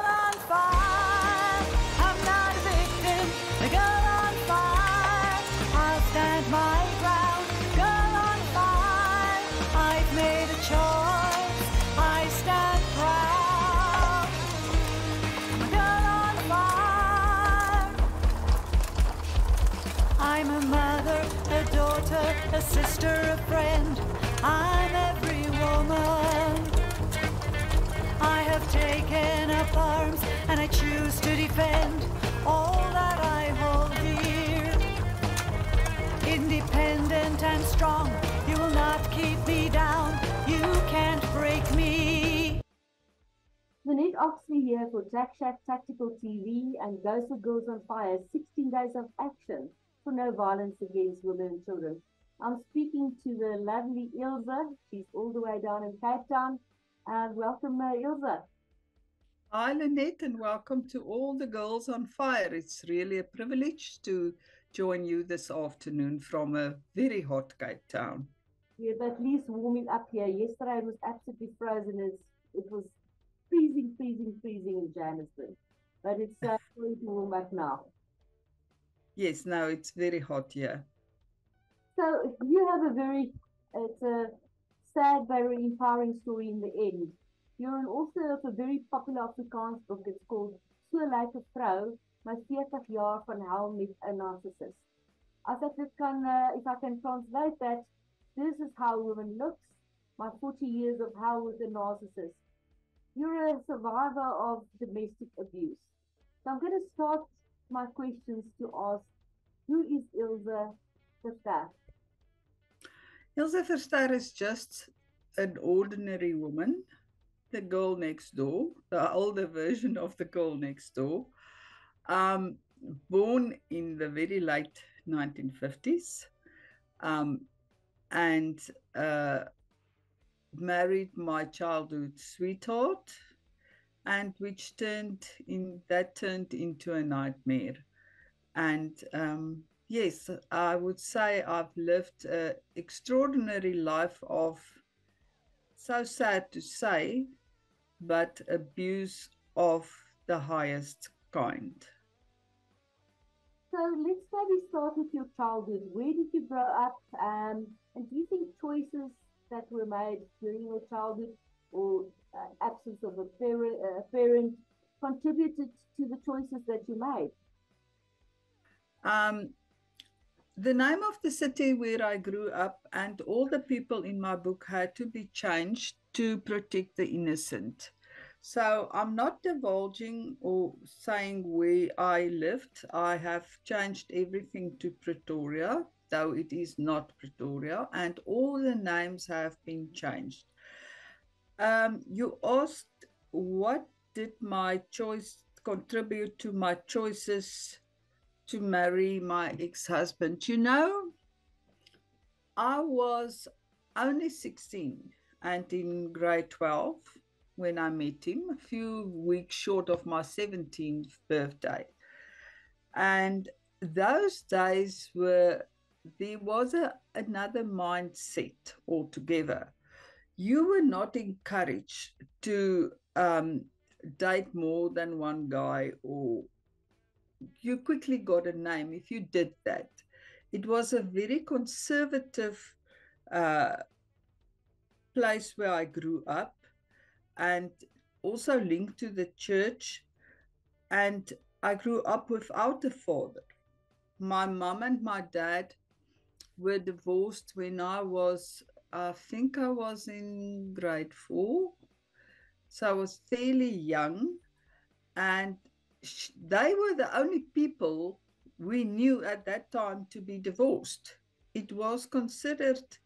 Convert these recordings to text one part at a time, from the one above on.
on fire. I'm not a victim, a girl on fire. I'll stand my ground, girl on fire. I've made a choice, I stand proud. I'm a girl on fire. I'm a mother, a daughter, a sister, a friend. I'm every woman. I have taken up arms and I choose to defend all that I hold dear. Independent and strong, you will not keep me down. You can't break me. Lynette Oxley here for Jack Shack Tactical TV and Ghost of Girls on Fire 16 Days of Action for No Violence Against Women and Children. I'm speaking to the lovely Ilse. She's all the way down in Cape Town. Welcome, Ilse. Hi, Lynette, and welcome to all the Girls on Fire. It's really a privilege to join you this afternoon from a very hot Cape Town. We're at least warming up here. Yesterday it was absolutely frozen. It was freezing in Johannesburg. But it's going to warm up now. Yes, no, it's very hot here. So you have it's a sad, very empowering story in the end. You're an author of a very popular Afrikaans book. It's called So Lyk 'n Vrou, my 40 jaar van hel met 'n narcissist. If I can translate that, this is how a woman looks, my 40 years of hell with a narcissist. You're a survivor of domestic abuse. So I'm going to start my questions to ask, who is Ilse Verster? Ilse Verster is just an ordinary woman, the girl next door, the older version of the girl next door, born in the very late 1950s, and married my childhood sweetheart, and which turned into a nightmare. And yes, I would say I've lived an extraordinary life of, so sad to say, but abuse of the highest kind. So let's maybe start with your childhood. Where did you grow up? And do you think choices that were made during your childhood or absence of a parent contributed to the choices that you made? The name of the city where I grew up and all the people in my book had to be changed to protect the innocent. So I'm not divulging or saying where I lived. I have changed everything to Pretoria, though it is not Pretoria, and all the names have been changed. You asked what did my choice contribute to my choices to marry my ex-husband. You know, I was only 16 and in grade 12 when I met him, a few weeks short of my 17th birthday. And those days there was another mindset altogether. You were not encouraged to date more than one guy, or you quickly got a name if you did that. It was a very conservative place where I grew up, and also linked to the church. And I grew up without a father. My mom and my dad were divorced when I think I was in grade 4. So I was fairly young, and they were the only people we knew at that time to be divorced. It was considered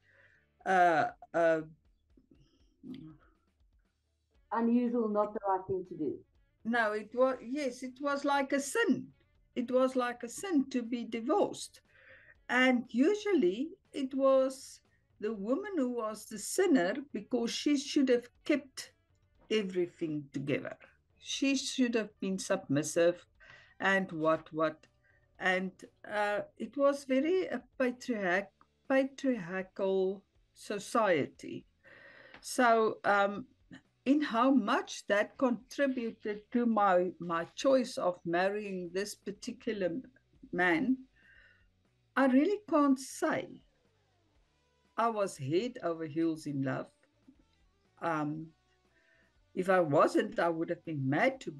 unusual, not the right thing to do. No, it was like a sin. It was like a sin to be divorced. And usually it was the woman who was the sinner, because she should have kept everything together. She should have been submissive and what. And it was very a patriarchal society. So in how much that contributed to my choice of marrying this particular man, I really can't say. I was head over heels in love. If I wasn't, I would have been mad to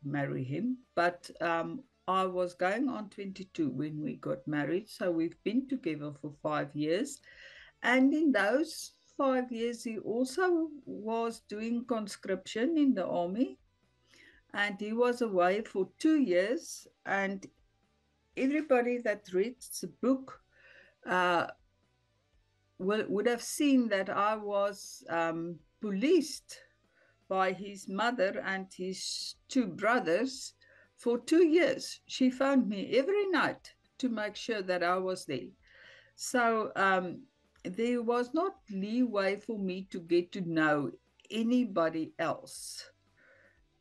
marry him. But I was going on 22 when we got married. So we've been together for 5 years. And in those 5 years, he also was doing conscription in the army. And he was away for 2 years. And everybody that reads the book would have seen that I was policed by his mother and his two brothers for 2 years. She phoned me every night to make sure that I was there. So there was not leeway for me to get to know anybody else.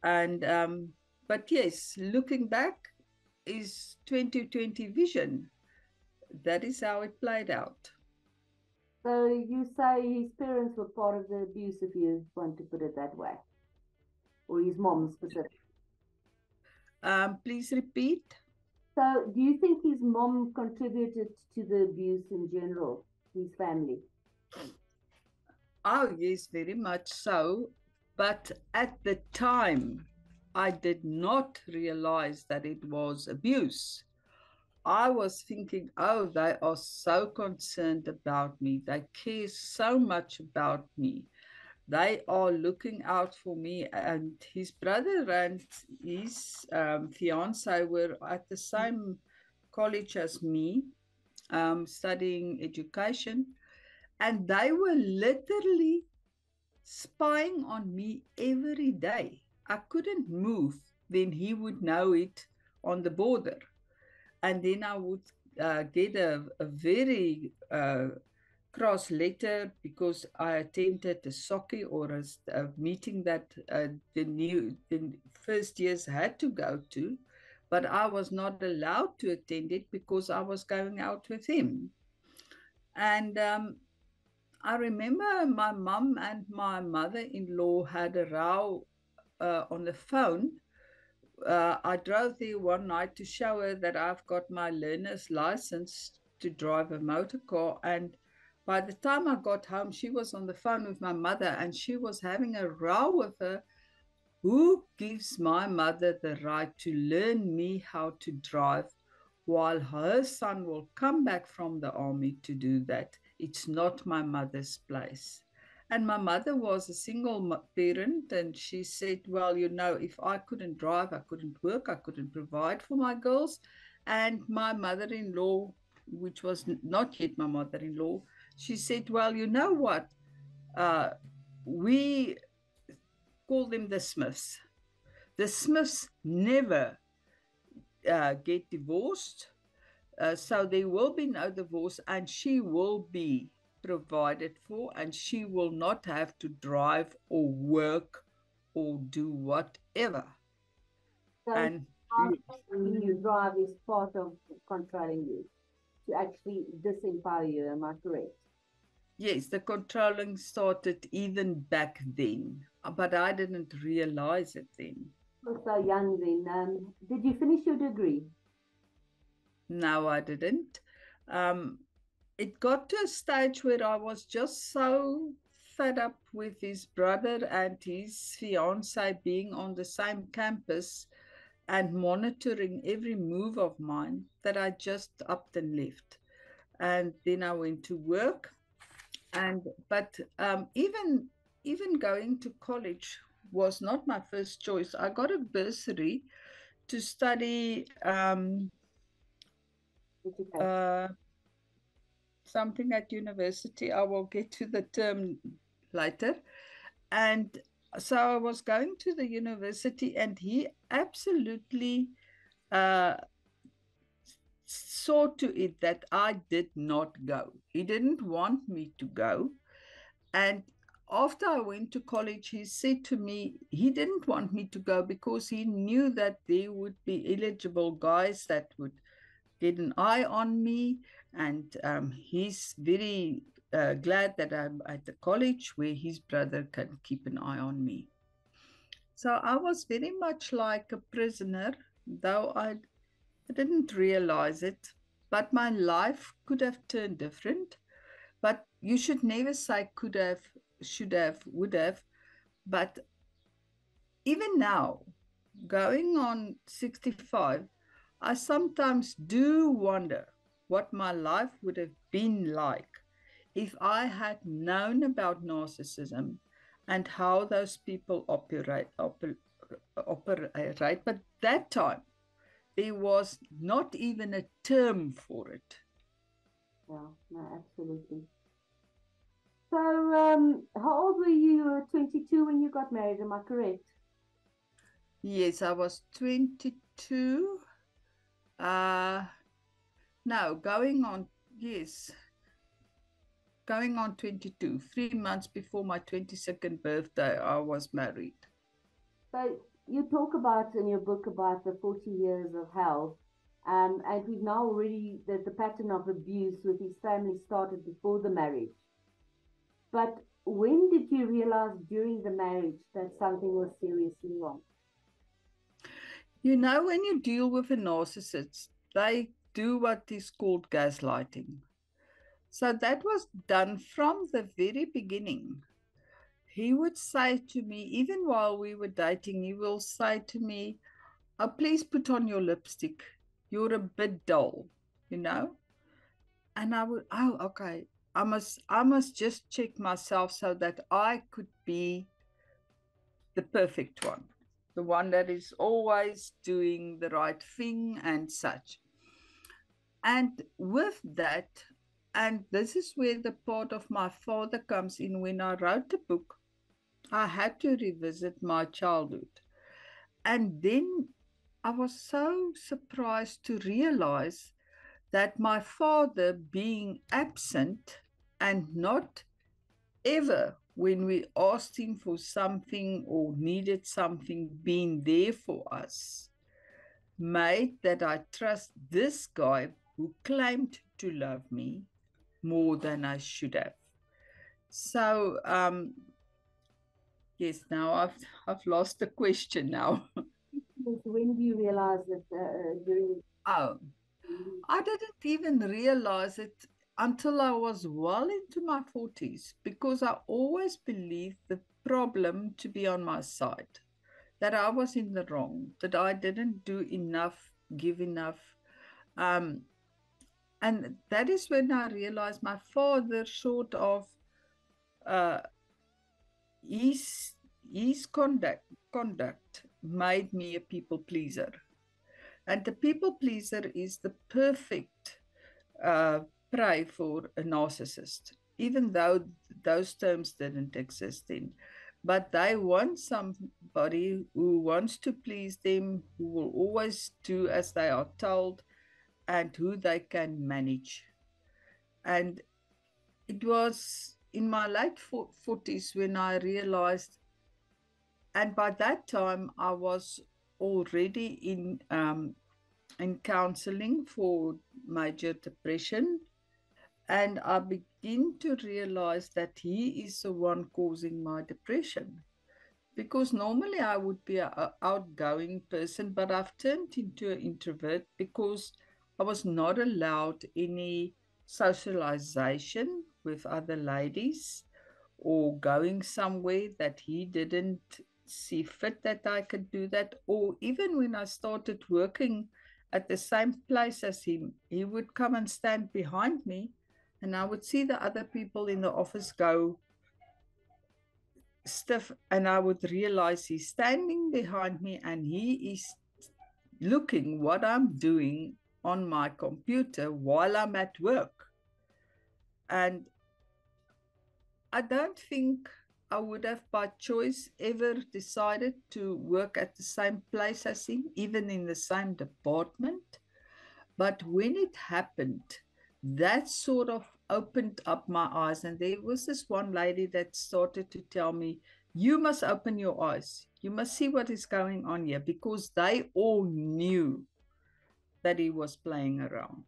And but yes, looking back is 2020 vision. That is how it played out. So you say his parents were part of the abuse, if you want to put it that way, or his mom specifically. Please repeat. So do you think his mom contributed to the abuse in general, his family? Oh, yes, very much so. But at the time, I did not realize that it was abuse. I was thinking, oh, they are so concerned about me. They care so much about me. They are looking out for me. And his brother and his fiance were at the same college as me, studying education. And they were literally spying on me every day. I couldn't move. Then he would know it on the border. And then I would get a very cross letter because I attended a soccer or a meeting that the first years had to go to, but I was not allowed to attend it because I was going out with him. And I remember my mum and my mother-in-law had a row on the phone. I drove there one night to show her that I've got my learner's license to drive a motor car. And by the time I got home, she was on the phone with my mother and she was having a row with her. Who gives my mother the right to learn me how to drive while her son will come back from the army to do that? It's not my mother's place. And my mother was a single parent, and she said, well, you know, if I couldn't drive, I couldn't work, I couldn't provide for my girls. And my mother-in-law, which was not yet my mother-in-law, she said, well, you know what? We call them the Smiths. The Smiths never get divorced. So there will be no divorce, and she will be provided for, and she will not have to drive or work or do whatever. So And when you drive is part of controlling you to actually disempower you, am I correct? yes, the controlling started even back then, but I didn't realize it then. You're so young then. Did you finish your degree? No, I didn't. It got to a stage where I was just so fed up with his brother and his fiance being on the same campus and monitoring every move of mine that I just upped and left. And then I went to work. But even going to college was not my first choice. I got a bursary to study something at university. I will get to the term later. And so I was going to the university, and he absolutely saw to it that I did not go. He didn't want me to go. And after I went to college, he said to me, he didn't want me to go because he knew that there would be eligible guys that would get an eye on me. And he's very glad that I'm at the college where his brother can keep an eye on me. So I was very much like a prisoner, though I didn't realize it. But my life could have turned different. But you should never say could have, should have, would have. But even now, going on 65, I sometimes do wonder what my life would have been like if I had known about narcissism and how those people operate. But that time, there was not even a term for it. Yeah, no, absolutely. So, how old were you? You were 22 when you got married, am I correct? Yes, I was 22. Uh, no, yes, going on 22. 3 months before my 22nd birthday, I was married. So, you talk about in your book about the 40 years of hell, and we've now already, the pattern of abuse with his family started before the marriage. But when did you realize during the marriage that something was seriously wrong? You know, when you deal with a narcissist, they do what is called gaslighting. So that was done from the very beginning. He would say to me, even while we were dating, he will say to me, oh, please put on your lipstick. You're a bit dull, you know? And I would, oh, okay. I must just check myself so that I could be the perfect one, the one that is always doing the right thing and such. And with that, and this is where the part of my father comes in. When I wrote the book, I had to revisit my childhood. And then I was so surprised to realize that my father, being absent and not ever, when we asked him for something or needed something, being there for us, made that I trust this guy who claimed to love me more than I should have. So, yes, now I've lost the question now. When do you realize that during? Oh, I didn't even realize it until I was well into my 40s because I always believed the problem to be on my side, that I was in the wrong, that I didn't do enough, give enough. Um, and that is when I realized my father uh, his, his conduct made me a people pleaser. And the people pleaser is the perfect uh, prey for a narcissist, even though those terms didn't exist then. But they want somebody who wants to please them, who will always do as they are told, and who they can manage. And it was in my late 40s when I realized, and by that time I was already in counseling for major depression. And I begin to realize that he is the one causing my depression. Because normally I would be an outgoing person, but I've turned into an introvert because I was not allowed any socialization with other ladies or going somewhere that he didn't see fit that I could do that. Or even when I started working at the same place as him, he would come and stand behind me, and I would see the other people in the office go stiff, and I would realize he's standing behind me and he is looking what I'm doing on my computer while I'm at work. And I don't think I would have by choice ever decided to work at the same place as him, even in the same department. But when it happened, that sort of opened up my eyes. And there was this one lady that started to tell me, you must open your eyes. You must see what is going on here, because they all knew that he was playing around.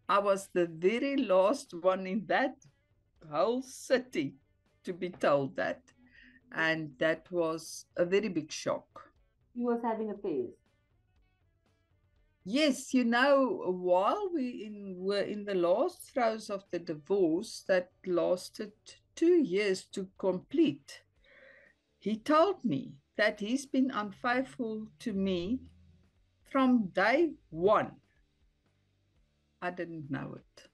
I was the very last one in that whole city to be told that. And that was a very big shock. He was having affairs. Yes, you know, while were in the last throes of the divorce that lasted 2 years to complete, he told me that he's been unfaithful to me from day one. I didn't know it.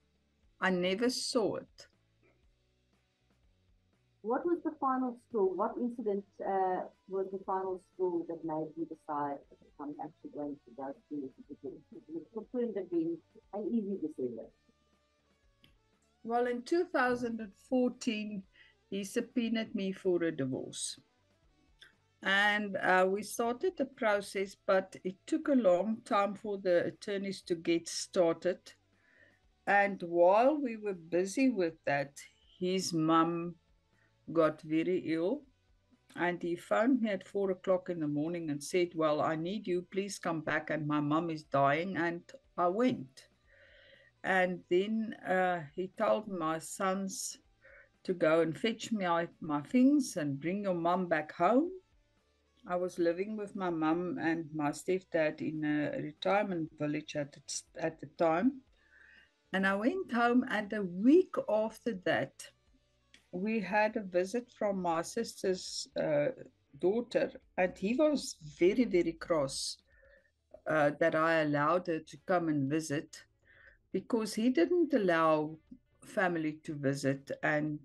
I never saw it. What was the final straw? What incident was the final straw that made you decide I'm actually going to go through it couldn't have been an easy decision? Well, in 2014, he subpoenaed me for a divorce. And we started the process, but it took a long time for the attorneys to get started. And while we were busy with that, his mum got very ill. And he phoned me at 4 o'clock in the morning and said, well, I need you, please come back. And my mum is dying. And I went. And then he told my sons to go and fetch me my things and bring your mum back home. I was living with my mum and my stepdad in a retirement village at the time. And I went home, and a week after that, we had a visit from my sister's daughter, and he was very, very cross that I allowed her to come and visit, because he didn't allow family to visit, and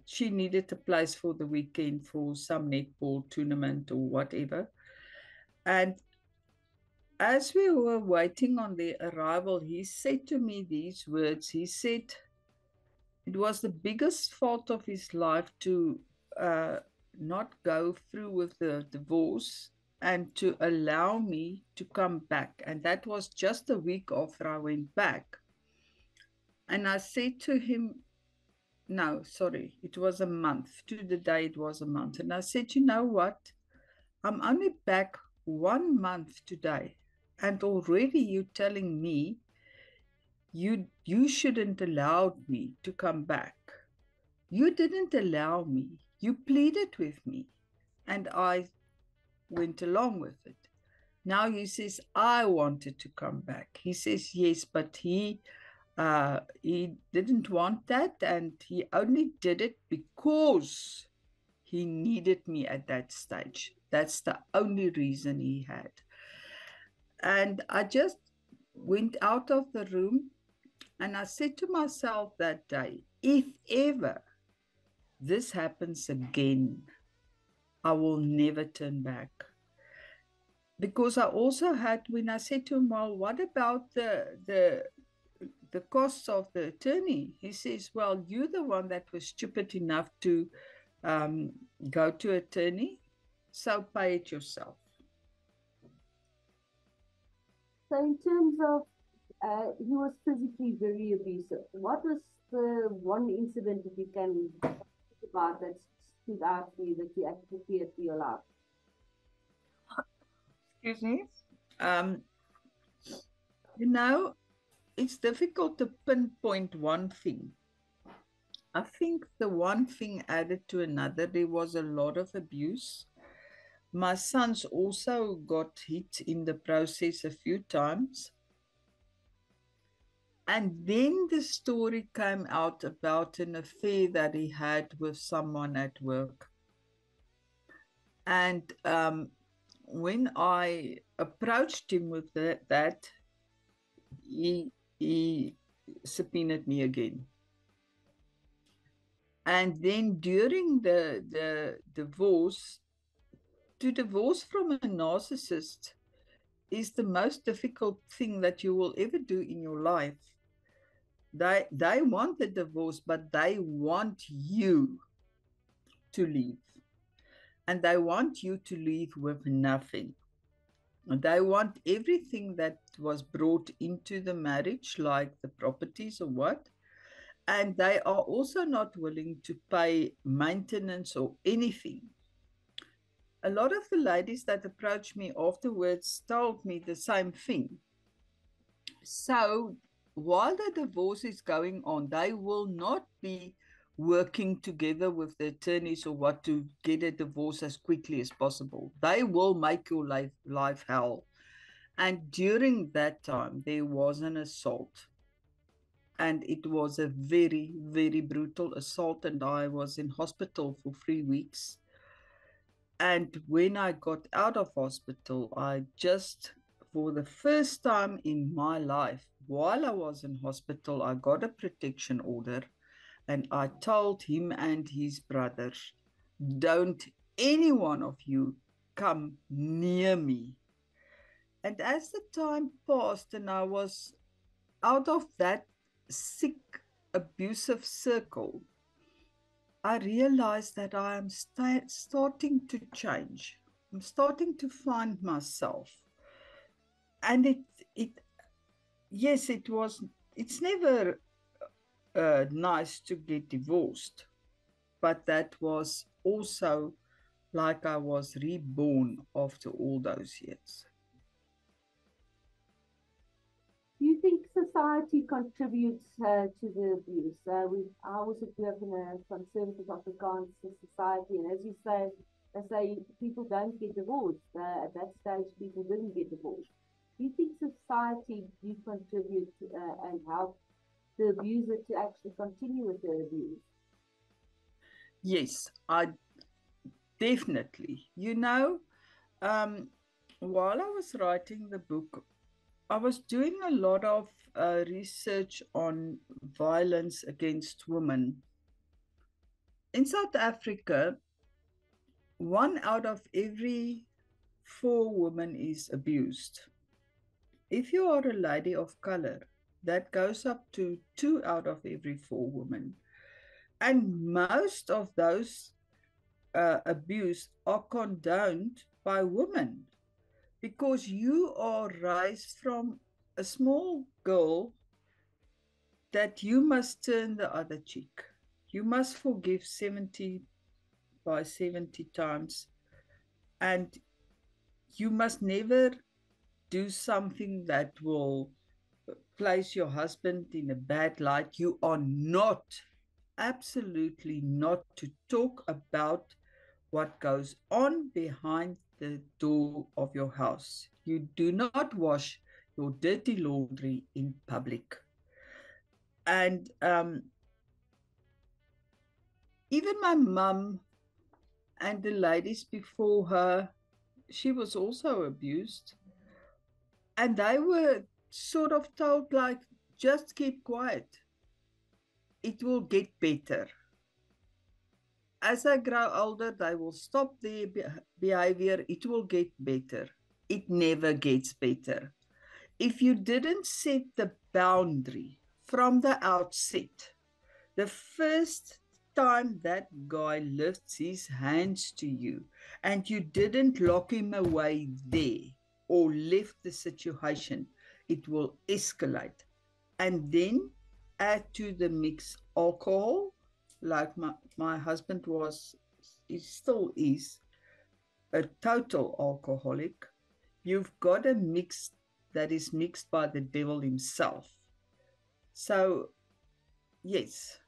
she needed a place for the weekend for some netball tournament or whatever. And as we were waiting on their arrival, he said to me these words. He said it was the biggest fault of his life to not go through with the divorce and to allow me to come back. And that was just a week after I went back. And I said to him, no, sorry, it was a month. To the day it was a month. And I said, you know what? I'm only back 1 month today. And already you're telling me you shouldn't allow me to come back. You didn't allow me. You pleaded with me. And I went along with it. Now he says, I wanted to come back. He says, yes, but he didn't want that, and he only did it because he needed me at that stage. That's the only reason he had. And I just went out of the room, and I said to myself that day, if ever this happens again, I will never turn back. Because I also had, when I said to him, well, what about the costs of the attorney? He says, well, you're the one that was stupid enough to go to attorney, so pay it yourself. So in terms of, he was physically very abusive. What was the one incident that you can talk about that stood out to you, that you actually feared for your life? Excuse me? You know, it's difficult to pinpoint one thing. I think the one thing added to another. There was a lot of abuse. My sons also got hit in the process a few times. And then the story came out about an affair that he had with someone at work. And when I approached him with that, he subpoenaed me again. And then during the divorce, to divorce from a narcissist is the most difficult thing that you will ever do in your life. They want the divorce, but they want you to leave. And they want you to leave with nothing. They want everything that was brought into the marriage, like the properties or what. And they are also not willing to pay maintenance or anything. A lot of the ladies that approached me afterwards told me the same thing. So while the divorce is going on, they will not be working together with the attorneys or what to get a divorce as quickly as possible. They will make your life hell. And during that time, there was an assault. And it was a very, very brutal assault. And I was in hospital for 3 weeks. And when I got out of hospital, I just, for the first time in my life, while I was in hospital, I got a protection order. And I told him and his brothers, don't any one of you come near me. And as the time passed and I was out of that sick, abusive circle, I realized that I am starting to change. I'm starting to find myself. And it's never nice to get divorced, but that was also like I was reborn after all those years. Do you think society contributes to the abuse? I also grew up in a conservative Afrikaans society, and as you say, they say people don't get divorced. At that stage, people didn't get divorced. Do you think society do contribute and help the abuser to actually continue with the abuse? Yes, I definitely. While I was writing the book, I was doing a lot of research on violence against women. In South Africa, 1 out of every 4 women is abused. If you are a lady of color, that goes up to 2 out of every 4 women. And most of those abuse are condoned by women, because you are raised from a small girl that you must turn the other cheek. You must forgive 70 by 70 times, and you must never do something that will place your husband in a bad light. You are not, absolutely not, to talk about what goes on behind the door of your house. You do not wash your dirty laundry in public. And even my mum and the ladies before her, she was also abused. And they were sort of told, like, just keep quiet. It will get better. As I grow older, they will stop their behavior. It will get better. It never gets better. If you didn't set the boundary from the outset, the first time that guy lifts his hands to you and you didn't lock him away there or left the situation, it will escalate. And then add to the mix alcohol, like my husband was, he still is, a total alcoholic. You've got a mix that is mixed by the devil himself. So, yes.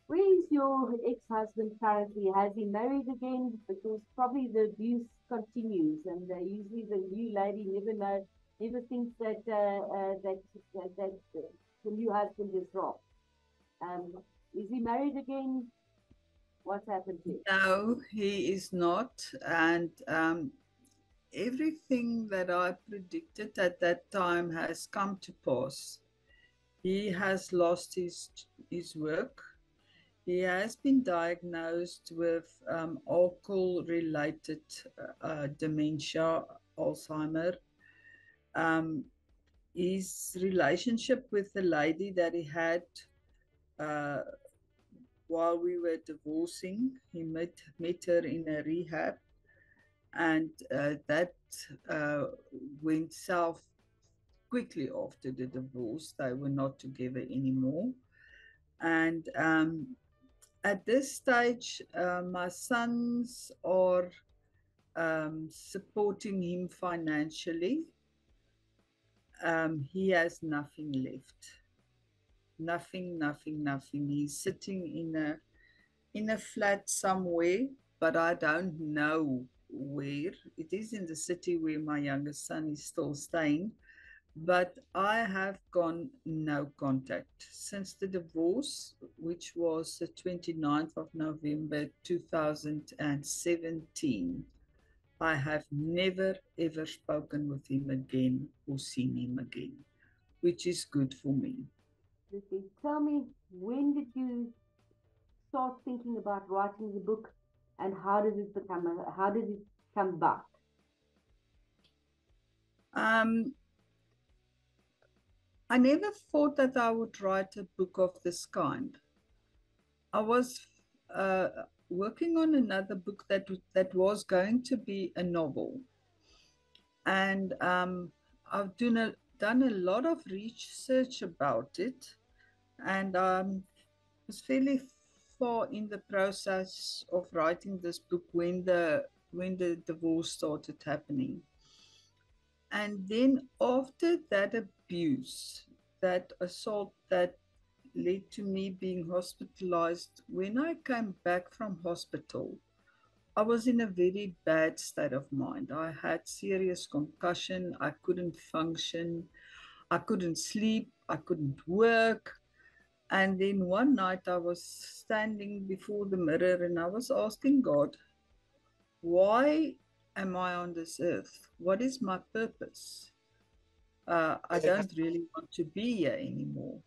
Where is your ex-husband currently? Has he married again? Because probably the abuse continues, and usually the new lady never thinks that the new husband is wrong. Is he married again? What's happened to him? No, he is not. And everything that I predicted at that time has come to pass. He has lost his work. He has been diagnosed with alcohol-related dementia, Alzheimer. His relationship with the lady that he had while we were divorcing, he met her in a rehab, and that went south quickly after the divorce. They were not together anymore. And at this stage, my sons are supporting him financially. He has nothing left. nothing, nothing, nothing. He's sitting in a flat somewhere, but I don't know where. It is in the city where my youngest son is still staying, but I have gone no contact since the divorce, which was the 29th of November 2017. I have never ever spoken with him again or seen him again, which is good for me. Okay, tell me, when did you start thinking about writing the book, and how did it come about? Um, I never thought that I would write a book of this kind. I was uh, working on another book that was going to be a novel, and I've done a lot of research about it, and was fairly far in the process of writing this book when the divorce started happening. And then after that abuse, that assault that led to me being hospitalized, when I came back from hospital, I was in a very bad state of mind. I had serious concussion. I couldn't function. I couldn't sleep. I couldn't work. And then one night I was standing before the mirror and I was asking God, why am I on this earth? What is my purpose? I don't really want to be here anymore.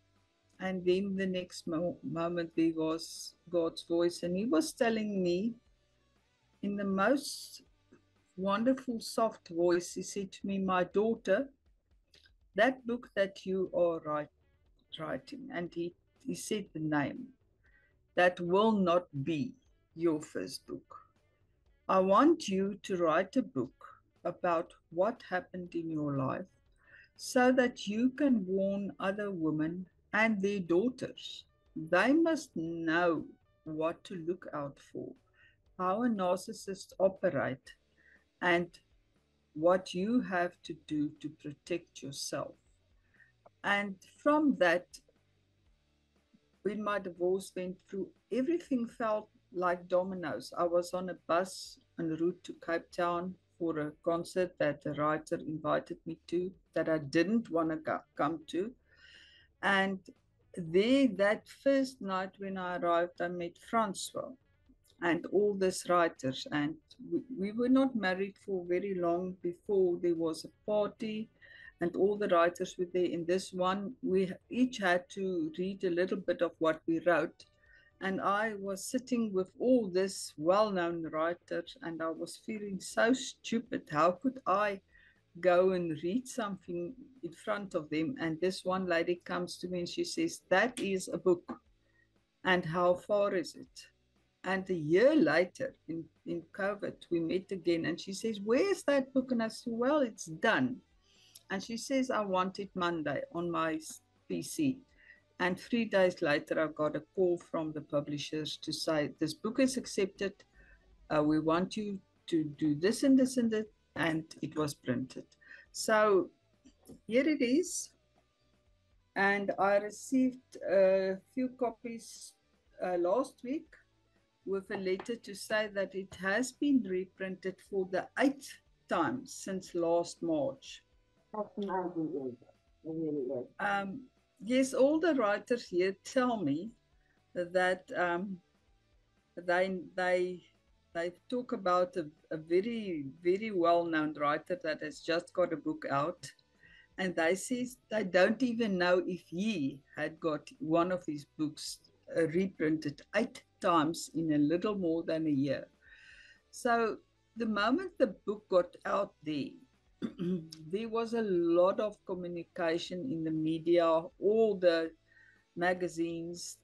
And then the next moment there was God's voice, and He was telling me in the most wonderful, soft voice, He said to me, my daughter, that book that you are writing, and he said the name, that will not be your first book. I want you to write a book about what happened in your life so that you can warn other women and their daughters. They must know what to look out for, how a narcissist operate, and what you have to do to protect yourself. And from that, when my divorce went through, everything felt like dominoes. I was on a bus en route to Cape Town for a concert that a writer invited me to that I didn't want to come to. And there, that first night when I arrived, I met Francois and all these writers. And we were not married for very long before there was a party and all the writers were there. In this one, we each had to read a little bit of what we wrote. And I was sitting with all these well-known writers and I was feeling so stupid. How could I go and read something in front of them? And this one lady comes to me and she says, that is a book. And how far is it? And a year later, in COVID, we met again and she says, where's that book? And I said, well, it's done. And she says, I want it Monday on my PC. And 3 days later, I got a call from the publishers to say, this book is accepted. We want you to do this and this and that. And it was printed. So here it is. And I received a few copies last week with a letter to say that it has been reprinted for the 8th time since last March. That's amazing. It really is. Yes, all the writers here tell me that they talk about a very, very well-known writer that has just got a book out, and they say they don't even know if he had got one of his books reprinted 8 times in a little more than a year. So the moment the book got out there, there was a lot of communication in the media, all the magazines,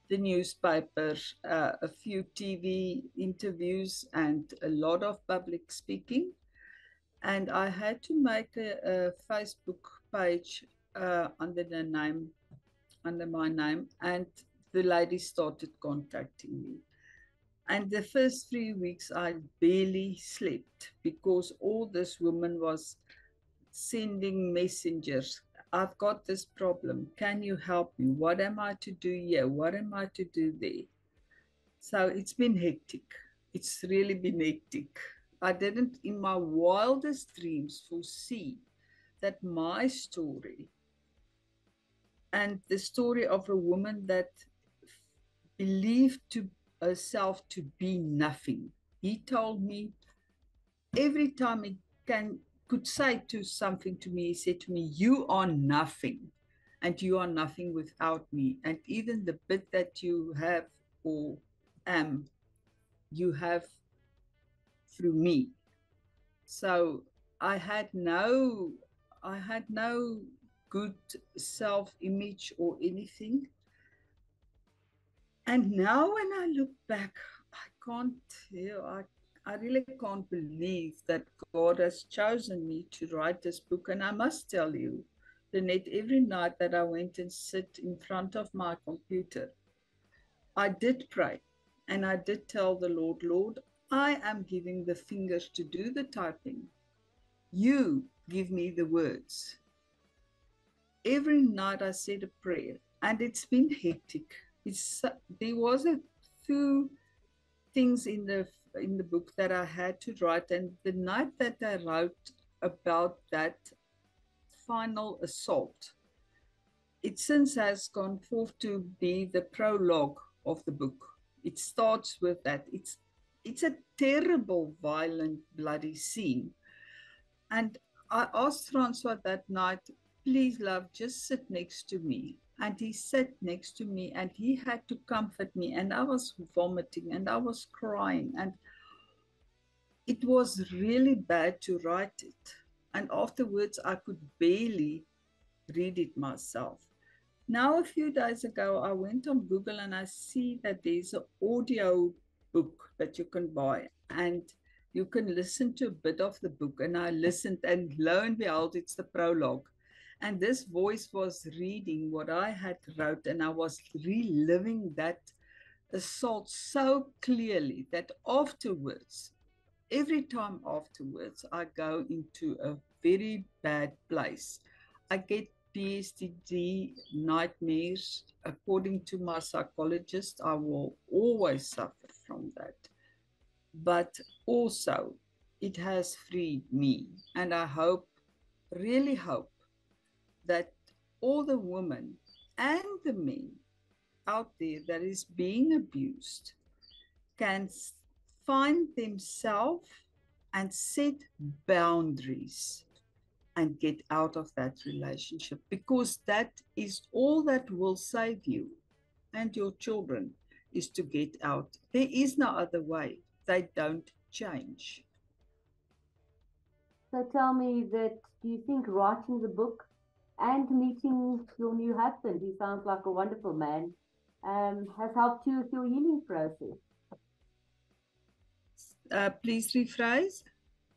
the newspapers, a few TV interviews, and a lot of public speaking. And I had to make a Facebook page under my name, and the lady started contacting me. And the first 3 weeks, I barely slept because all this woman was sending messengers. I've got this problem. Can you help me? What am I to do here? What am I to do there? So it's been hectic. It's really been hectic. I didn't, in my wildest dreams, foresee that my story and the story of a woman that believed to herself to be nothing. He told me every time he could say to something to me, he said to me, "You are nothing, and you are nothing without me. And even the bit that you have or am, you have through me." So I had no good self-image or anything. And now when I look back, I can't tell. I really can't believe that God has chosen me to write this book. And I must tell you, Lynette, every night that I went and sit in front of my computer, I did pray. And I did tell the Lord, Lord, I am giving the fingers to do the typing. You give me the words. Every night I said a prayer, and it's been hectic. There was a few things in the book that I had to write, and the night that I wrote about that final assault, it since has gone forth to be the prologue of the book. It starts with that. It's a terrible, violent, bloody scene. And I asked Francois that night, please, love, just sit next to me. And he sat next to me and he had to comfort me. And I was vomiting and I was crying. And it was really bad to write it. And afterwards, I could barely read it myself. Now, a few days ago, I went on Google and I see that there's an audio book that you can buy. And you can listen to a bit of the book. And I listened, and lo and behold, it's the prologue. And this voice was reading what I had wrote, and I was reliving that assault so clearly that afterwards, every time afterwards, I go into a very bad place. I get PTSD nightmares. According to my psychologist, I will always suffer from that. But also, it has freed me. And I hope, really hope, that all the women and the men out there that is being abused can find themselves and set boundaries and get out of that relationship, because that is all that will save you and your children, is to get out. There is no other way. They don't change. So tell me that, do you think writing the book and meeting your new husband, he sounds like a wonderful man, has helped you with your healing process? Please rephrase.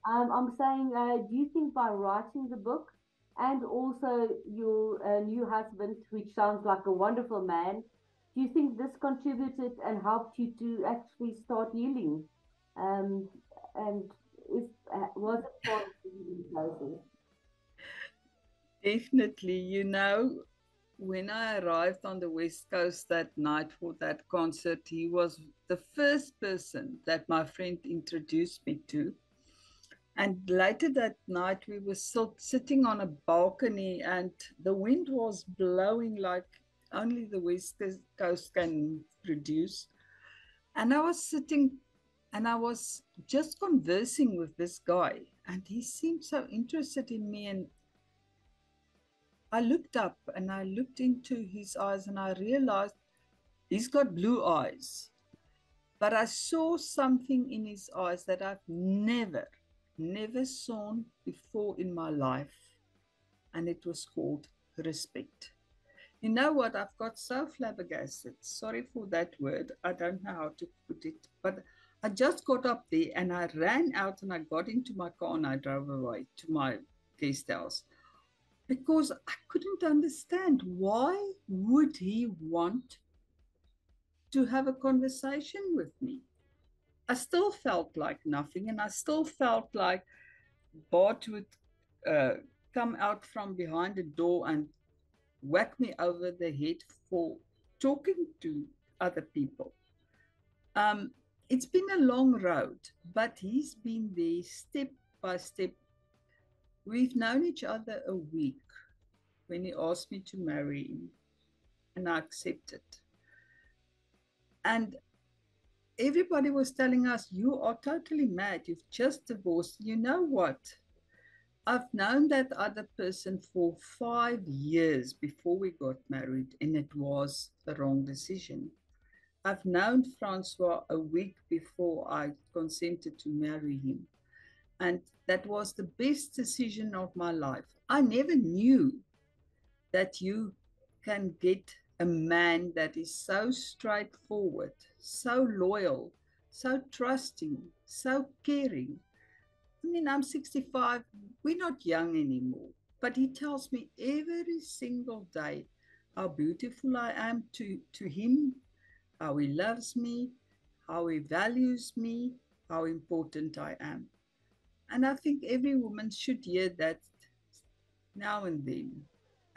I'm saying, do you think by writing the book and also your new husband, which sounds like a wonderful man, do you think this contributed and helped you to actually start healing? And was it part of the healing process? Definitely. When I arrived on the West Coast that night for that concert, he was the first person that my friend introduced me to. And later that night, we were still sitting on a balcony and the wind was blowing like only the West Coast can produce. And I was sitting and I was just conversing with this guy, and he seemed so interested in me. And I looked up and I looked into his eyes and I realized he's got blue eyes. But I saw something in his eyes that I've never saw before in my life. And it was called respect. You know what? I've got so flabbergasted. Sorry for that word. I don't know how to put it. But I just got up there and I ran out and I got into my car and I drove away to my guest house. Because I couldn't understand, why would he want to have a conversation with me? I still felt like nothing, and I still felt like Bart would come out from behind the door and whack me over the head for talking to other people. It's been a long road, but he's been there step by step. We've known each other a week when he asked me to marry him, and I accepted. And everybody was telling us, you are totally mad. You've just divorced. You know what? I've known that other person for 5 years before we got married, and it was the wrong decision. I've known Francois a week before I consented to marry him, and that was the best decision of my life. I never knew that you can get a man that is so straightforward, so loyal, so trusting, so caring. I mean, I'm 65, we're not young anymore, but he tells me every single day how beautiful I am to him, how he loves me, how he values me, how important I am. And I think every woman should hear that now and then.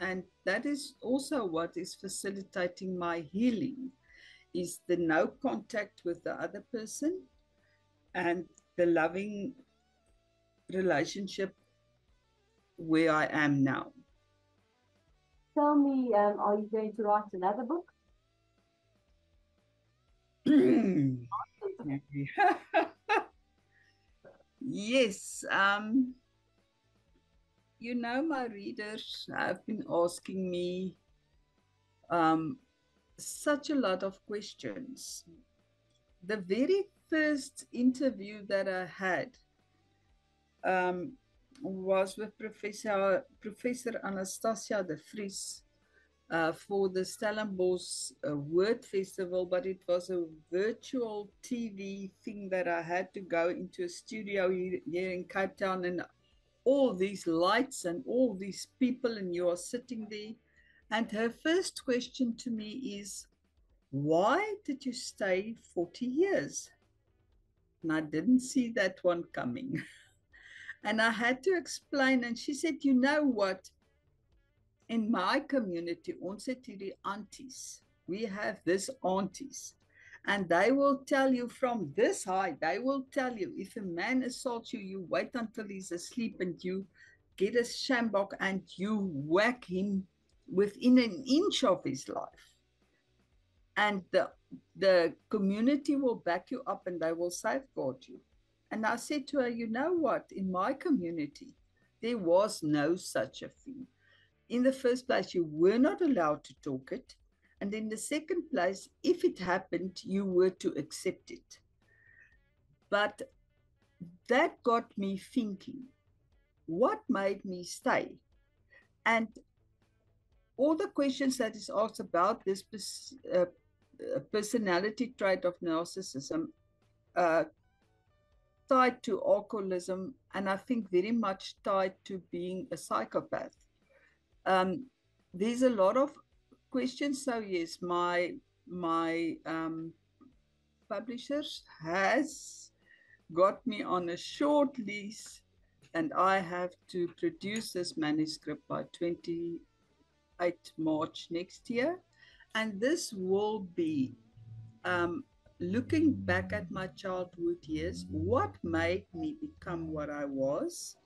And that is also what is facilitating my healing, is the no contact with the other person and the loving relationship where I am now. Tell me, are you going to write another book? Yes. You know, my readers have been asking me such a lot of questions. The very first interview that I had was with Professor Anastasia de Vries for the Stellenbosch Word Festival, but it was a virtual TV thing that I had to go into a studio here in Cape Town, and all these lights and all these people, and you are sitting there. And her first question to me is, why did you stay 40 years? And I didn't see that one coming. And I had to explain, and she said, you know what? In my community, ons het hierdie aunties. We have this aunties. And they will tell you from this height, they will tell you, if a man assaults you, you wait until he's asleep and you get a sjambok and you whack him within an inch of his life. And the community will back you up and they will safeguard you. And I said to her, you know what? In my community, there was no such a thing. In the first place, you were not allowed to talk it. And in the second place, if it happened, you were to accept it. But that got me thinking, what made me stay? And all the questions that is asked about this personality trait of narcissism tied to alcoholism, and I think very much tied to being a psychopath. There's a lot of questions. So yes, my publishers has got me on a short lease, and I have to produce this manuscript by 28 March next year. And this will be looking back at my childhood years, what made me become what I was,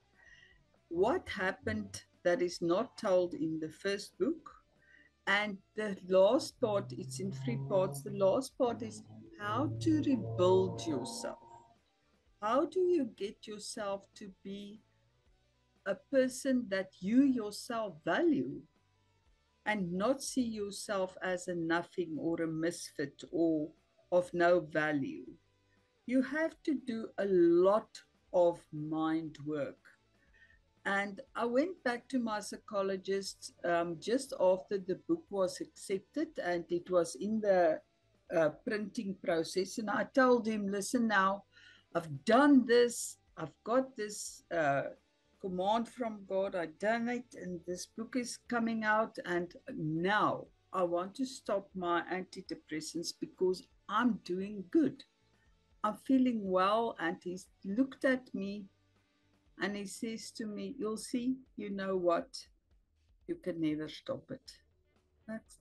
what happened that is not told in the first book, and the last part, it's in 3 parts. The last part is how to rebuild yourself. How do you get yourself to be a person that you yourself value and not see yourself as a nothing or a misfit or of no value? You have to do a lot of mind work. And I went back to my psychologist just after the book was accepted and it was in the printing process. And I told him, listen now, I've done this. I've got this command from God. I've done it, and this book is coming out. And now I want to stop my antidepressants because I'm doing good. I'm feeling well. And he's looked at me And he says to me, Ilse, you know what? You can never stop it.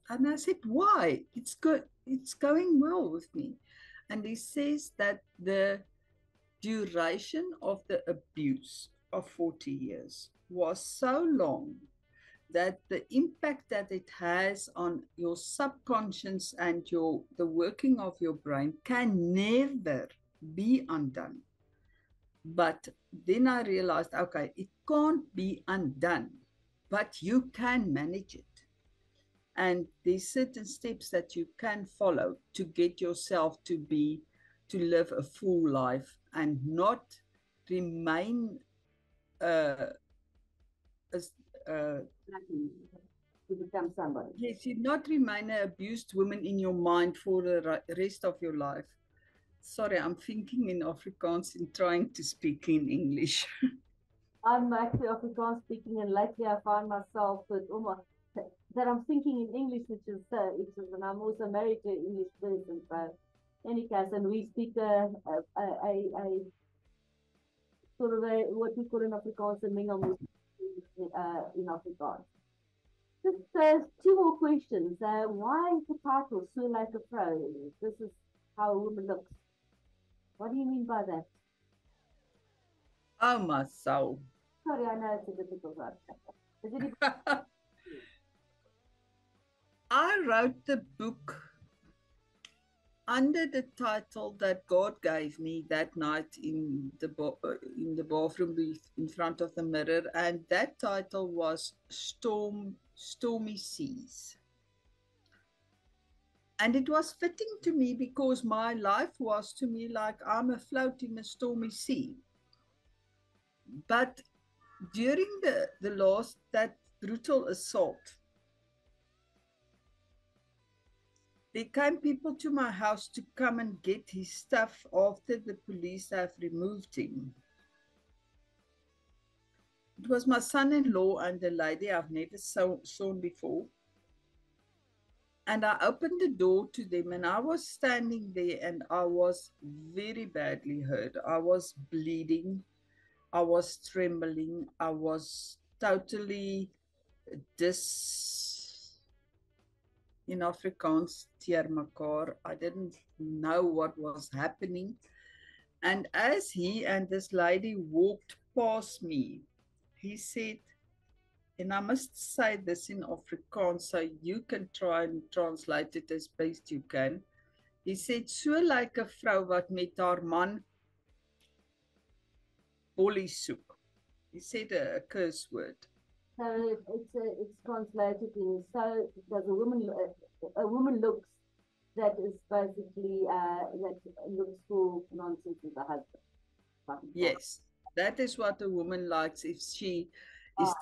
And I said, why? It's good. It's going well with me. And he says that the duration of the abuse of 40 years was so long that the impact that it has on your subconscious and the working of your brain can never be undone. But then I realized, okay, it can't be undone, but you can manage it. And there's certain steps that you can follow to get yourself to live a full life and not remain as to become somebody. yes, you not remain an abused woman in your mind for the rest of your life. Sorry, I'm thinking in Afrikaans and trying to speak in English. I'm actually Afrikaans speaking, and lately I find myself that I'm thinking in English, and I'm also married to an English person. So, in any case, and we speak a sort of what we call in Afrikaans a mengelmoes in Afrikaans. Just two more questions. Why is the title So Like a Vrou? This is how a woman looks. What do you mean by that? Oh, my soul. Sorry, I know it's a difficult one. Is it I wrote the book under the title that God gave me that night in the bathroom in front of the mirror, and that title was Stormy Seas. And it was fitting to me because my life was to me like I'm afloat in a stormy sea. But during that brutal assault, there came people to my house to come and get his stuff after the police have removed him. It was my son-in-law and a lady I've never seen before. And I opened the door to them, and I was standing there, and I was very badly hurt. I was bleeding. I was trembling. I was totally in Afrikaans, teer mekaar. I didn't know what was happening. And as he and this lady walked past me, he said, and I must say this in Afrikaans so you can try and translate it as best you can. He said, so like 'n vrou wat met haar man bollie soek. He said a curse word. So it's translated in so does a woman looks that is basically that looks for nonsense with the husband. Yes, that is what a woman likes if she is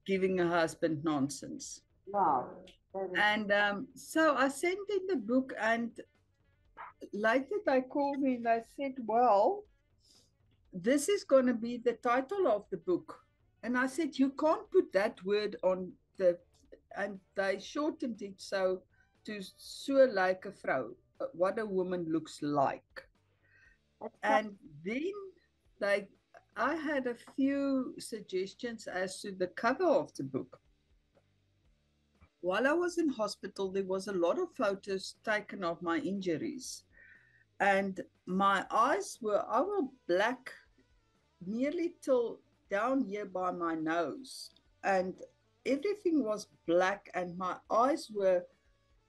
giving her husband nonsense. Wow. And so I sent in the book, and later they called me and they said, well, this is going to be the title of the book. And I said, you can't put that word on and they shortened it so like a vrou, what a woman looks like. And then I had a few suggestions as to the cover of the book. While I was in hospital, there was a lot of photos taken of my injuries. And my eyes were black nearly till down here by my nose. And everything was black, and my eyes were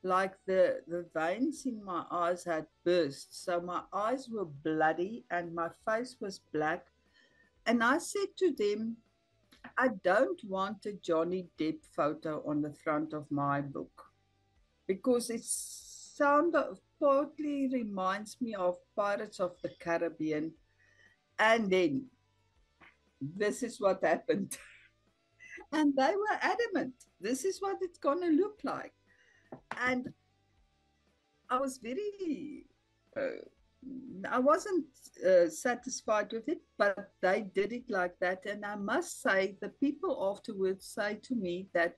like the veins in my eyes had burst. So my eyes were bloody and my face was black. And I said to them, I don't want a Johnny Depp photo on the front of my book because it partly reminds me of Pirates of the Caribbean. And then this is what happened. And they were adamant, this is what it's going to look like. And I was very, I wasn't satisfied with it, but they did it like that. And I must say, the people afterwards say to me that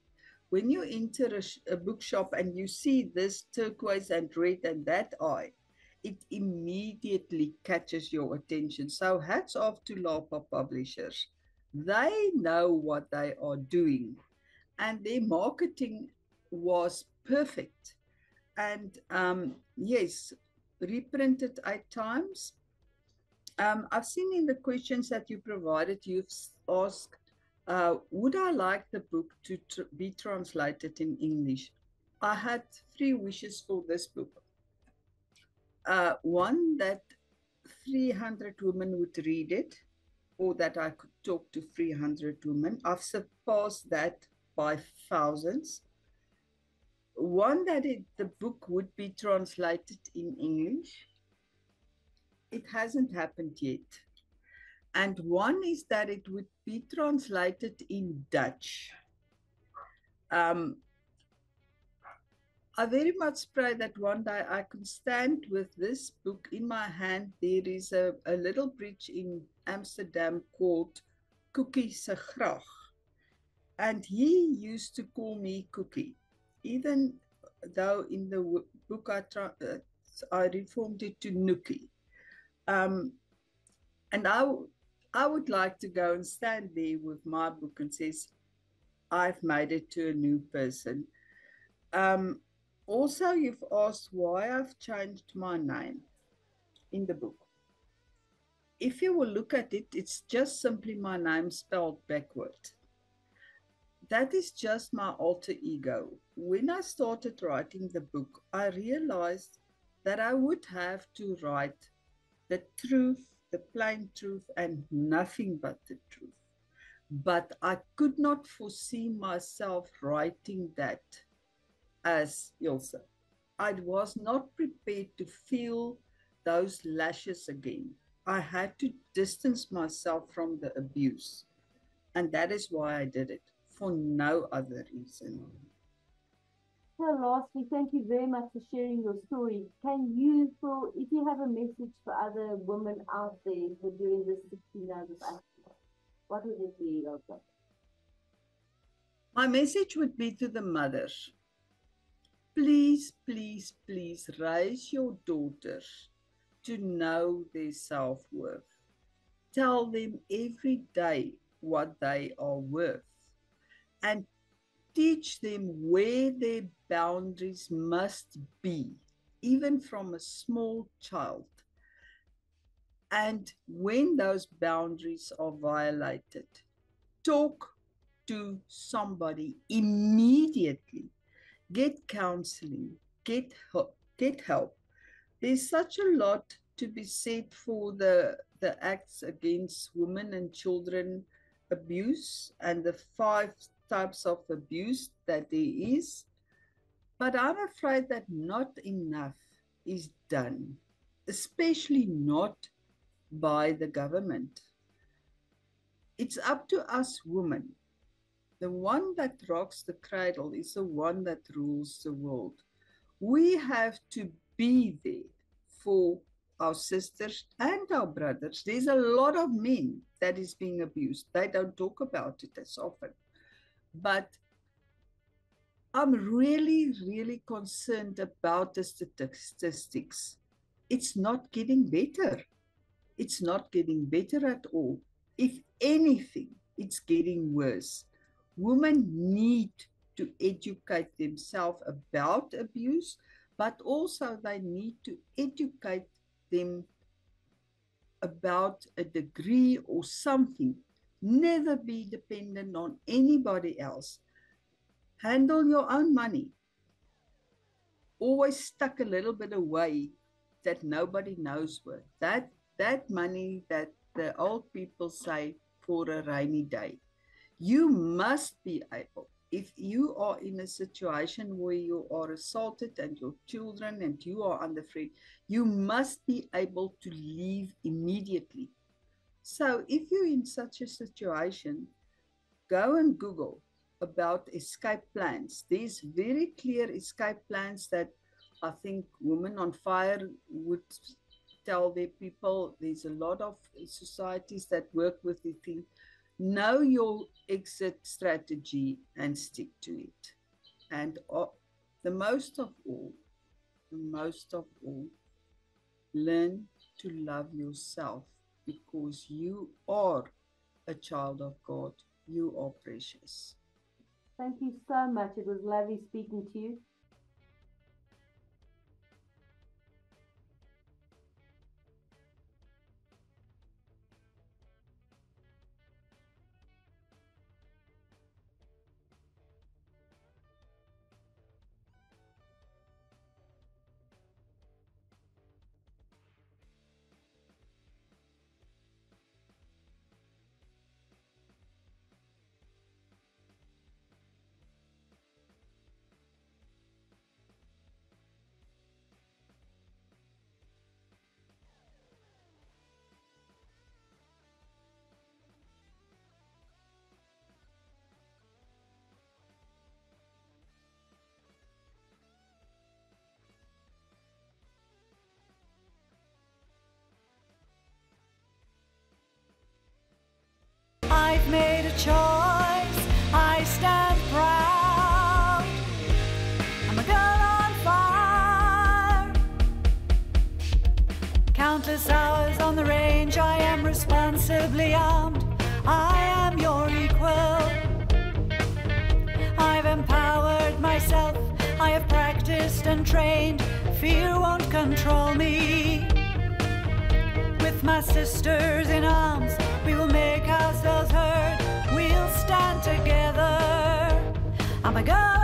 when you enter a bookshop and you see this turquoise and red and that eye, it immediately catches your attention. So hats off to Lapa Publishers They know what they are doing, and their marketing was perfect. And yes, reprinted 8 times. I've seen in the questions that you provided, you've asked, would I like the book to be translated in English? I had three wishes for this book. One, that 300 women would read it, or that I could talk to 300 women. I've surpassed that by thousands. One, that the book would be translated in English. It hasn't happened yet. And one is that it would be translated in Dutch. I very much pray that one day I can stand with this book in my hand. There is a little bridge in Amsterdam called Cookie se Graag. And he used to call me Cookie, even though in the book I reformed it to Nookie. And I would like to go and stand there with my book and says, I've made it to a new person. Also, you've asked why I've changed my name in the book. If you will look at it, it's just simply my name spelled backward. That is just my alter ego. When I started writing the book, I realized that I would have to write the truth, the plain truth, and nothing but the truth. But I could not foresee myself writing that as Ilse. I was not prepared to feel those lashes again. I had to distance myself from the abuse. And that is why I did it, for no other reason. So lastly, thank you very much for sharing your story. Can you, if you have a message for other women out there for doing this 16 hours of action, what would it be, Ilse? My message would be to the mothers. Please, please, please raise your daughters to know their self-worth. Tell them every day what they are worth, and teach them where their boundaries must be, even from a small child. And when those boundaries are violated, talk to somebody immediately. Get counseling, get help. There's such a lot to be said for the acts against women and children abuse and the 5 types of abuse that there is. But I'm afraid that not enough is done, especially not by the government. It's up to us women. The one that rocks the cradle is the one that rules the world. We have to be there for our sisters and our brothers. There's a lot of men that is being abused. They don't talk about it as often. But I'm really, really concerned about the statistics. It's not getting better. It's not getting better at all. If anything, it's getting worse. Women need to educate themselves about abuse, but also they need to educate them about a degree or something. Never be dependent on anybody else. Handle your own money. Always stuck a little bit away that nobody knows where. That money that the old people say for a rainy day. You must be able, if you are in a situation where you are assaulted and your children and you are under threat, you must be able to leave immediately. So if you're in such a situation, go and Google about escape plans. There's very clear escape plans that I think Women on Fire would tell their people. There's a lot of societies that work with the thing. Know your exit strategy and stick to it. And the most of all, learn to love yourself, because you are a child of God. You are precious. Thank you so much. It was lovely speaking to you. I've made a choice, I stand proud. I'm a girl on fire. Countless hours on the range, I am responsibly armed. I am your equal. I've empowered myself, I have practiced and trained. Fear won't control me. With my sisters in arms, we will make ourselves heard. We'll stand together. I'm a girl